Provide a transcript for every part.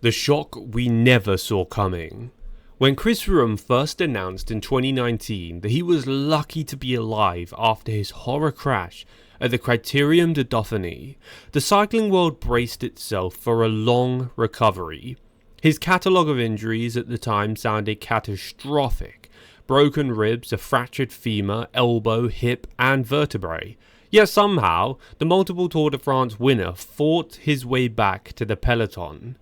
The shock we never saw coming. When Chris Froome first announced in 2019 that he was lucky to be alive after his horror crash at the Criterium de Dauphiné, the cycling world braced itself for a long recovery. His catalogue of injuries at the time sounded catastrophic: broken ribs, a fractured femur, elbow, hip and vertebrae. Yet somehow, the multiple Tour de France winner fought his way back to the peloton.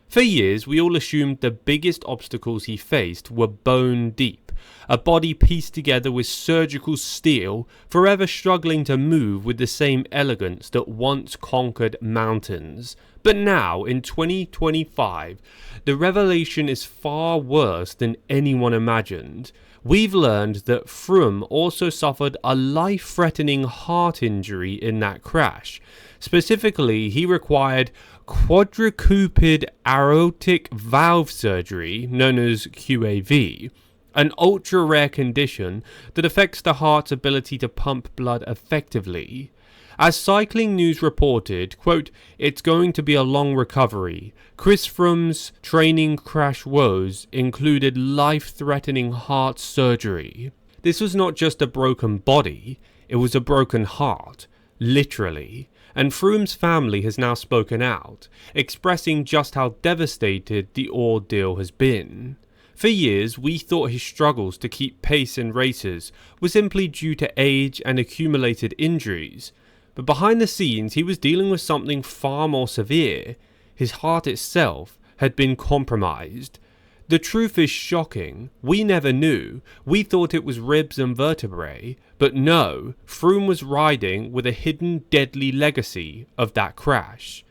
For years, we all assumed the biggest obstacles he faced were bone deep, a body pieced together with surgical steel, forever struggling to move with the same elegance that once conquered mountains. But now, in 2025, the revelation is far worse than anyone imagined. We've learned that Froome also suffered a life-threatening heart injury in that crash. Specifically, he required quadricupid aortic valve surgery, known as QAV, an ultra-rare condition that affects the heart's ability to pump blood effectively. As Cycling News reported, quote, "It's going to be a long recovery. Chris Froome's training crash woes included life-threatening heart surgery." This was not just a broken body, it was a broken heart, literally. And Froome's family has now spoken out, expressing just how devastated the ordeal has been. For years, we thought his struggles to keep pace in races were simply due to age and accumulated injuries. But behind the scenes, he was dealing with something far more severe. His heart itself had been compromised. The truth is shocking. We never knew. We thought it was ribs and vertebrae. But no, Froome was riding with a hidden deadly legacy of that crash.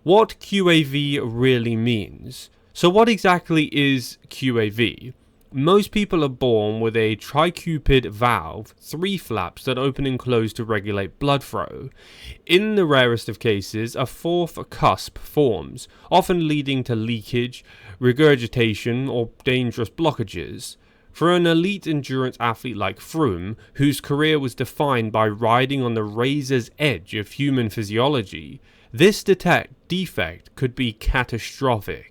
What QAV really means. So what exactly is QAV? Most people are born with a tricupid valve, 3 flaps that open and close to regulate blood flow. In the rarest of cases, a 4th cusp forms, often leading to leakage, regurgitation, or dangerous blockages. For an elite endurance athlete like Froome, whose career was defined by riding on the razor's edge of human physiology, this defect could be catastrophic.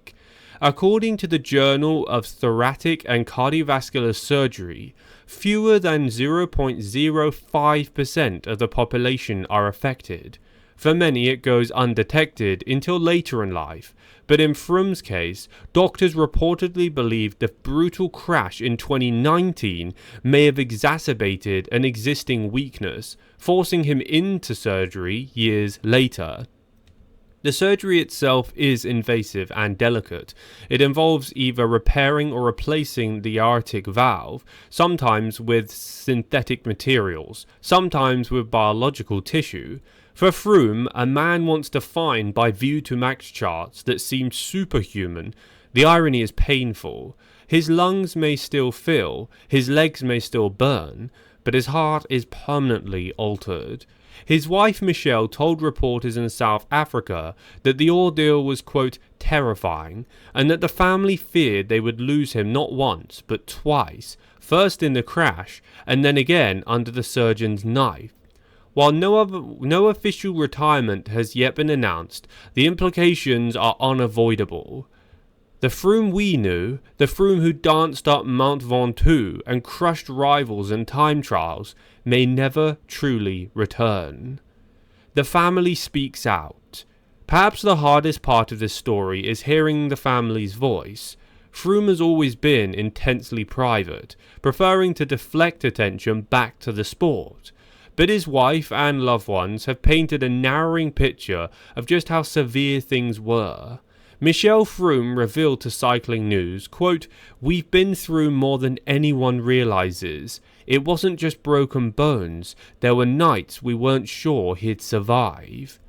According to the Journal of Thoracic and Cardiovascular Surgery, fewer than 0.05% of the population are affected. For many, it goes undetected until later in life, but in Froome's case, doctors reportedly believe the brutal crash in 2019 may have exacerbated an existing weakness, forcing him into surgery years later. The surgery itself is invasive and delicate. It involves either repairing or replacing the aortic valve, sometimes with synthetic materials, sometimes with biological tissue. For Froome, a man once defined by VO2max charts that seemed superhuman, the irony is painful. His lungs may still fill, his legs may still burn, but his heart is permanently altered. His wife Michelle told reporters in South Africa that the ordeal was, quote, terrifying, and that the family feared they would lose him not once, but twice, first in the crash, and then again under the surgeon's knife. While no official retirement has yet been announced, the implications are unavoidable. The Froome we knew, the Froome who danced up Mount Ventoux and crushed rivals in time trials, may never truly return. The family speaks out. Perhaps the hardest part of this story is hearing the family's voice. Froome has always been intensely private, preferring to deflect attention back to the sport. But his wife and loved ones have painted a narrowing picture of just how severe things were. Michelle Froome revealed to Cycling News, quote, "We've been through more than anyone realizes. It wasn't just broken bones. There were nights we weren't sure he'd survive."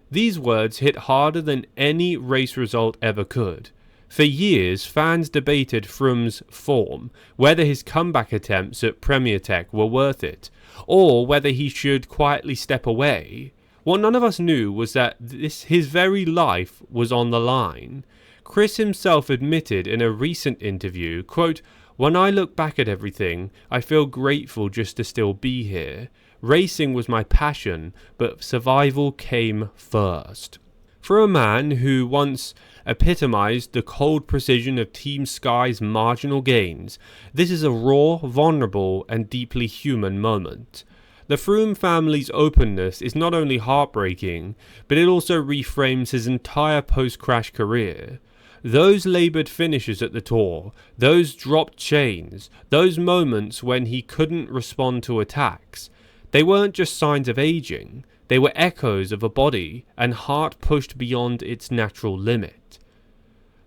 These words hit harder than any race result ever could. For years, fans debated Froome's form, whether his comeback attempts at Premier Tech were worth it, or whether he should quietly step away. What none of us knew was that his very life was on the line. Chris himself admitted in a recent interview, quote, "When I look back at everything, I feel grateful just to still be here. Racing was my passion, but survival came first." For a man who once epitomized the cold precision of Team Sky's marginal gains, this is a raw, vulnerable, and deeply human moment. The Froome family's openness is not only heartbreaking, but it also reframes his entire post-crash career. Those laboured finishes at the Tour, those dropped chains, those moments when he couldn't respond to attacks, they weren't just signs of ageing, they were echoes of a body and heart pushed beyond its natural limit.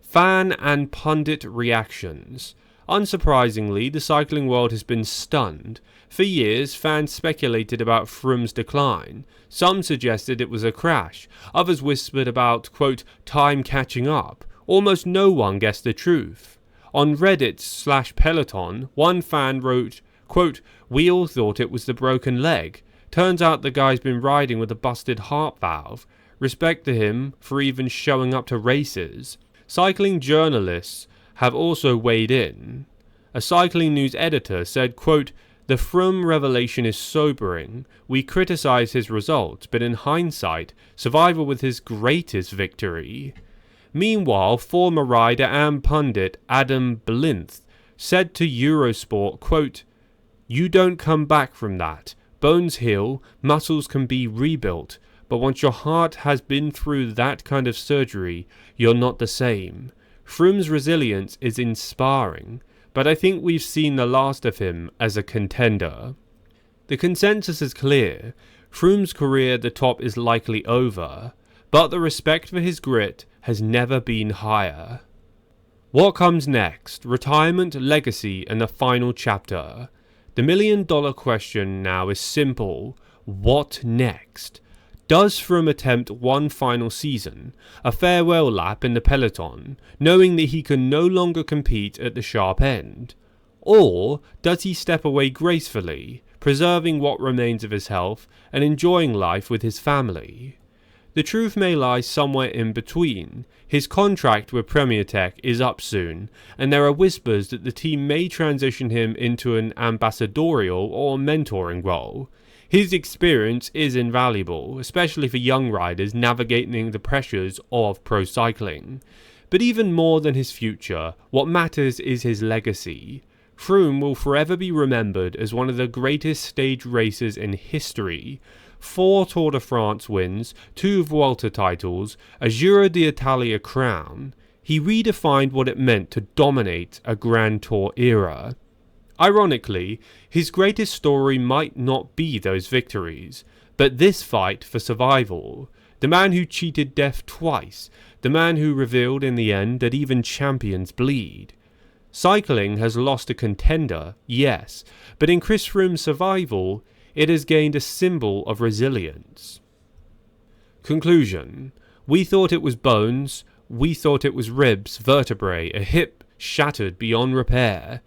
Fan and pundit reactions. Unsurprisingly, the cycling world has been stunned. For years, fans speculated about Froome's decline. Some suggested it was a crash, others whispered about, quote, time catching up. Almost no one guessed the truth. On Reddit/Peloton, one fan wrote, quote, we all thought it was the broken leg. Turns out the guy's been riding with a busted heart valve. Respect to him for even showing up to races. Cycling journalists have also weighed in. A cycling news editor said, quote, the Froome revelation is sobering. We criticise his results, but in hindsight, survival was his greatest victory. Meanwhile, former rider and pundit Adam Blyth said to Eurosport, quote, you don't come back from that. Bones heal, muscles can be rebuilt, but once your heart has been through that kind of surgery, you're not the same. Froome's resilience is inspiring, but I think we've seen the last of him as a contender. The consensus is clear. Froome's career at the top is likely over, but the respect for his grit has never been higher. What comes next? Retirement, legacy, and the final chapter. The million-dollar question now is simple. What next? Does Froome attempt one final season, a farewell lap in the peloton, knowing that he can no longer compete at the sharp end? Or does he step away gracefully, preserving what remains of his health and enjoying life with his family? The truth may lie somewhere in between. His contract with Premier Tech is up soon, and there are whispers that the team may transition him into an ambassadorial or mentoring role. His experience is invaluable, especially for young riders navigating the pressures of pro cycling. But even more than his future, what matters is his legacy. Froome will forever be remembered as one of the greatest stage racers in history. 4 Tour de France wins, 2 Vuelta titles, a Giro d'Italia crown. He redefined what it meant to dominate a Grand Tour era. Ironically, his greatest story might not be those victories, but this fight for survival. The man who cheated death twice, the man who revealed in the end that even champions bleed. Cycling has lost a contender, yes, but in Chris Froome's survival, it has gained a symbol of resilience. Conclusion. We thought it was bones, we thought it was ribs, vertebrae, a hip shattered beyond repair.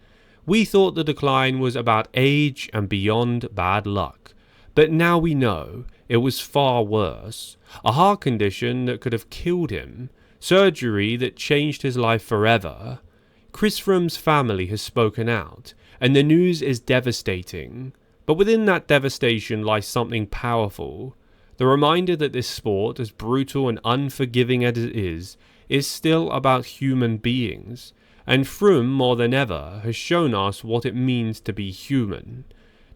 We thought the decline was about age and beyond bad luck. But now we know it was far worse. A heart condition that could have killed him. Surgery that changed his life forever. Chris Froome's family has spoken out, and the news is devastating. But within that devastation lies something powerful. The reminder that this sport, as brutal and unforgiving as it is still about human beings. And Froome, more than ever, has shown us what it means to be human.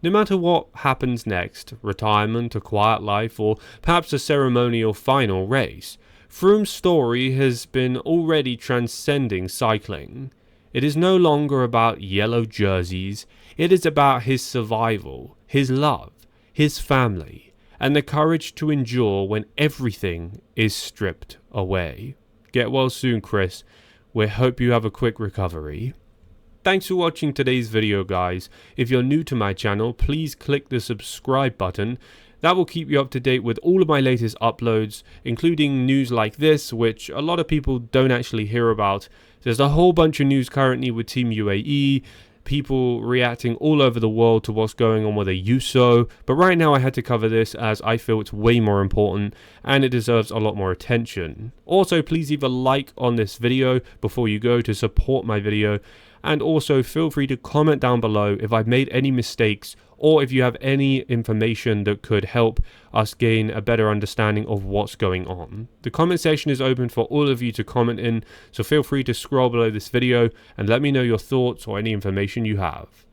No matter what happens next, retirement, a quiet life, or perhaps a ceremonial final race, Froome's story has been already transcending cycling. It is no longer about yellow jerseys, it is about his survival, his love, his family, and the courage to endure when everything is stripped away. Get well soon, Chris. We hope you have a quick recovery. Thanks for watching today's video, guys. If you're new to my channel, please click the subscribe button. That will keep you up to date with all of my latest uploads, including news like this, which a lot of people don't actually hear about. There's a whole bunch of news currently with Team UAE, people reacting all over the world to what's going on with the USO, but right now I had to cover this as I feel it's way more important and it deserves a lot more attention. Also, please leave a like on this video before you go to support my video, and also feel free to comment down below if I've made any mistakes or if you have any information that could help us gain a better understanding of what's going on. The comment section is open for all of you to comment in, so feel free to scroll below this video and let me know your thoughts or any information you have.